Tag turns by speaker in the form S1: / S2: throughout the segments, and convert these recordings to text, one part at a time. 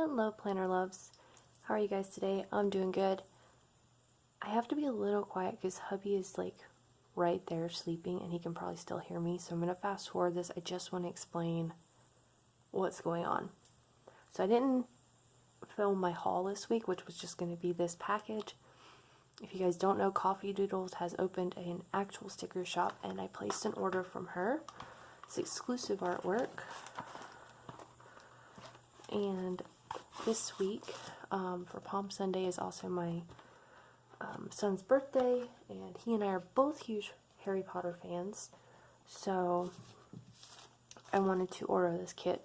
S1: Hello planner loves, how are you guys today? I'm doing good. I have to be a little quiet because hubby is like right there sleeping and he can probably still hear me, so I'm going to fast forward this. I just want to explain what's going on. So I didn't film my haul this week, which was just going to be this package. If you guys don't know, Coffee Doodles has opened an actual sticker shop and I placed an order from her. It's exclusive artwork. And this week, for Palm Sunday, is also my son's birthday, and he and I are both huge Harry Potter fans, so I wanted to order this kit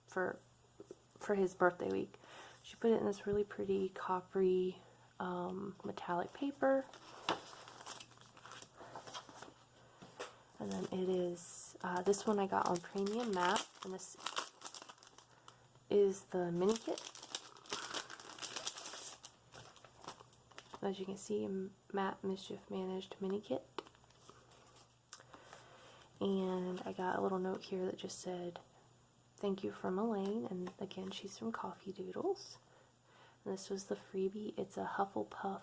S1: for his birthday week. She put it in this really pretty coppery metallic paper, and then it is this one I got on premium matte, and this is the mini kit. As you can see, matte Mischief managed mini kit. And I got a little note here that just said, "Thank you from Elaine," and again, she's from Coffee Doodles. And this was the freebie. It's a Hufflepuff.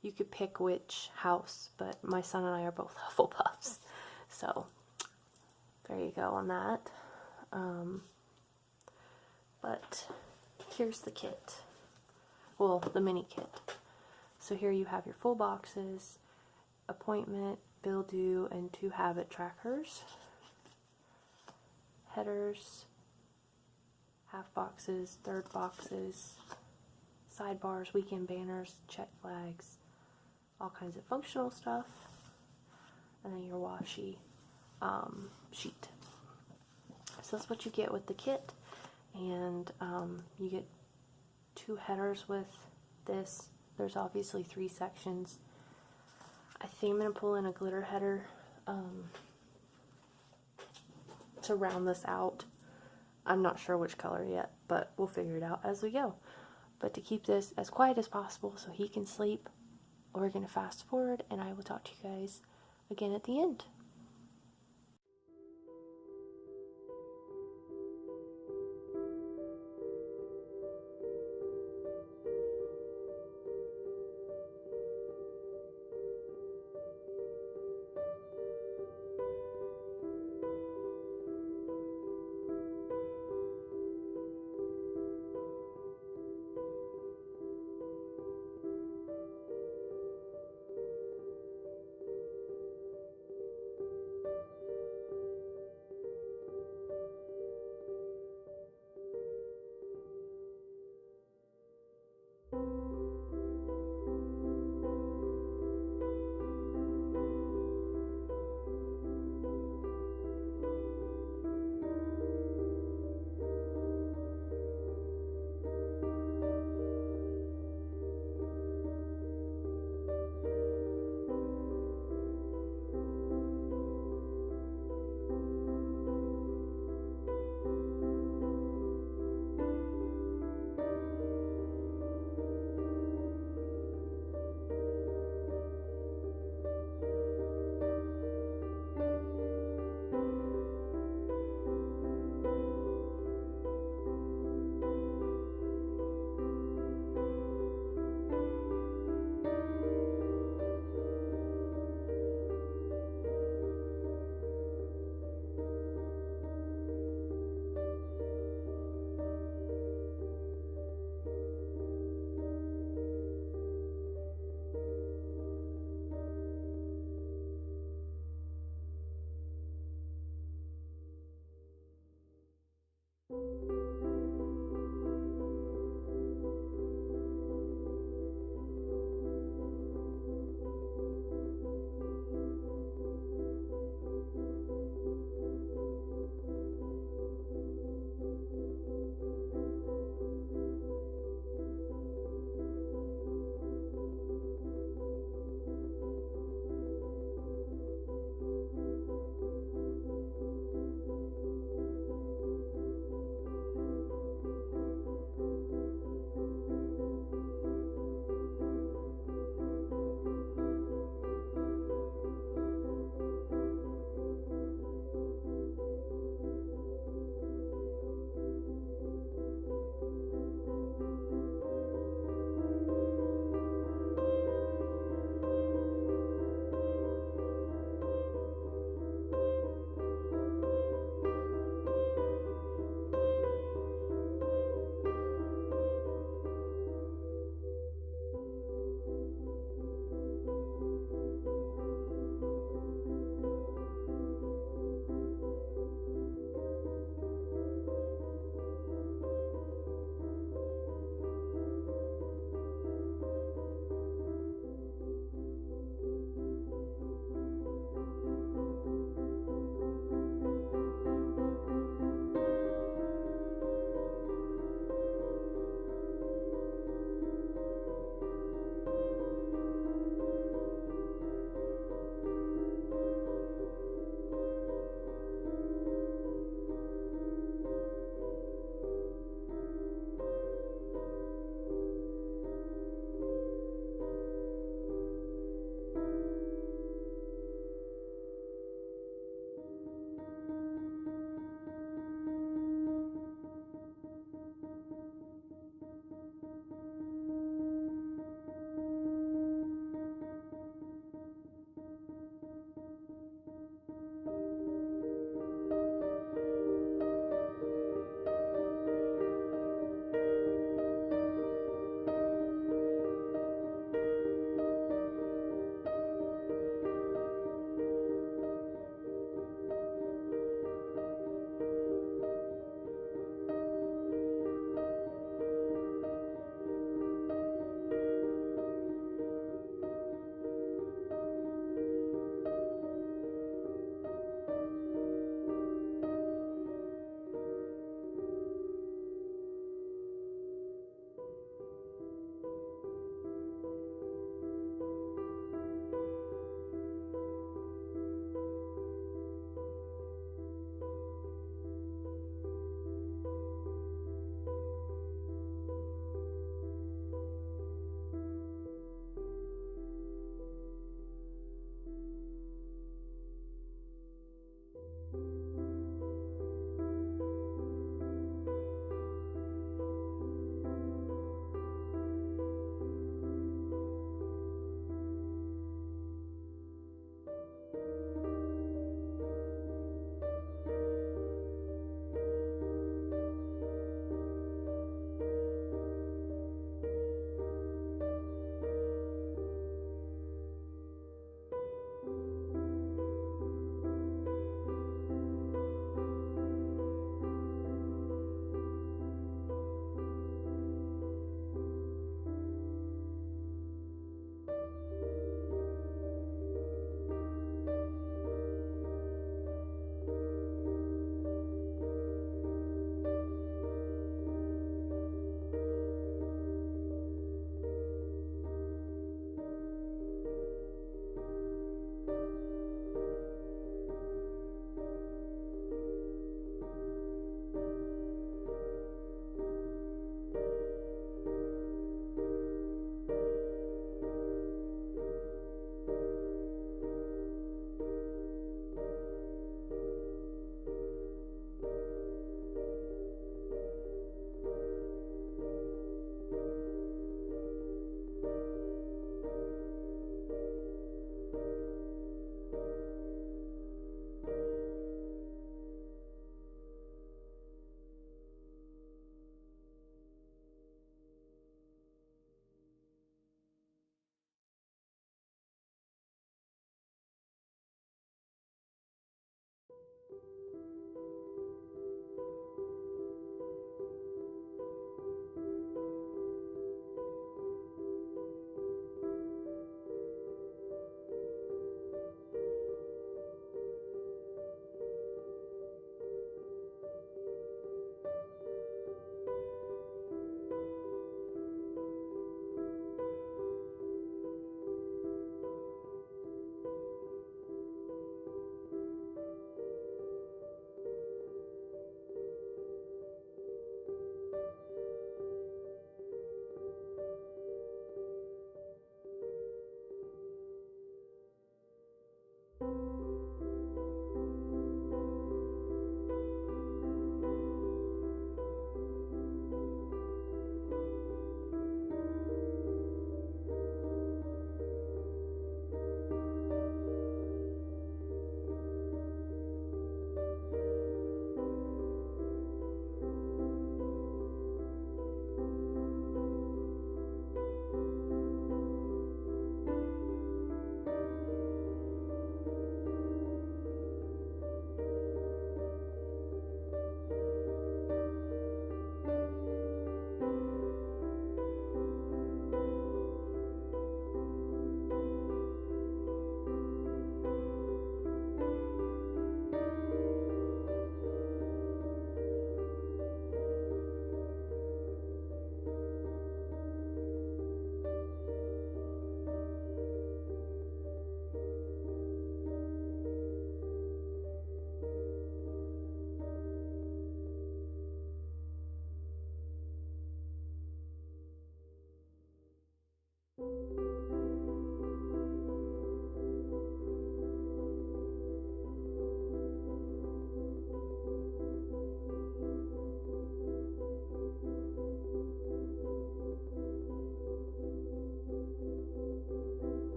S1: You could pick which house, but my son and I are both Hufflepuffs. So, there you go on that. But here's the kit. Well, the mini kit. So here you have your full boxes, appointment, bill due, and 2 habit trackers, headers, half boxes, third boxes, sidebars, weekend banners, check flags, all kinds of functional stuff, and then your washi sheet. So that's what you get with the kit, and you get 2 headers with this. There's obviously 3 sections. I think I'm going to pull in a glitter header to round this out. I'm not sure which color yet, but we'll figure it out as we go. But to keep this as quiet as possible so he can sleep, we're going to fast forward, and I will talk to you guys again at the end.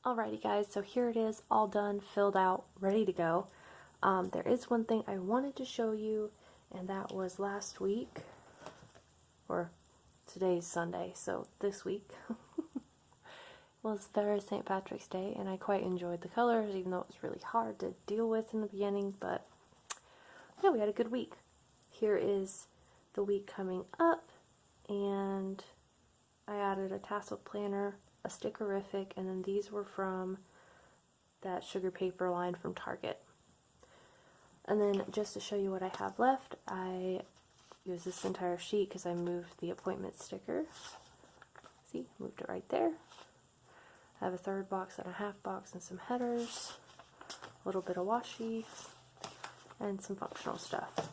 S1: Alrighty guys, so here it is, all done, filled out, ready to go. There is one thing I wanted to show you, and that was last week, or today's Sunday, so this week, was for St. Patrick's Day, and I quite enjoyed the colors, even though it was really hard to deal with in the beginning, but yeah, we had a good week. Here is the week coming up, and I added a tassel planner, a stickerific, and then these were from that sugar paper line from Target. And then just to show you what I have left, I used this entire sheet because I moved the appointment sticker. See, moved it right there. I have a third box and a half box and some headers, a little bit of washi, and some functional stuff.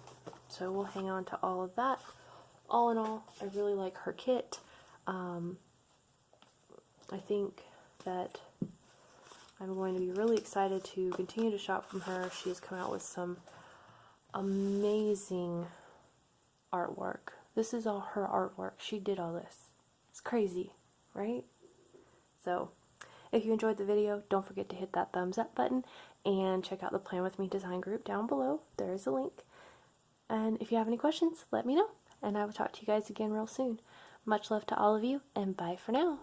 S1: So we'll hang on to all of that. All in all, I really like her kit. I think that I'm going to be really excited to continue to shop from her. She has come out with some amazing artwork. This is all her artwork. She did all this. It's crazy, right? So, if you enjoyed the video, don't forget to hit that thumbs up button and check out the Plan With Me design group down below. There is a link. And if you have any questions, let me know. And I will talk to you guys again real soon. Much love to all of you, and bye for now.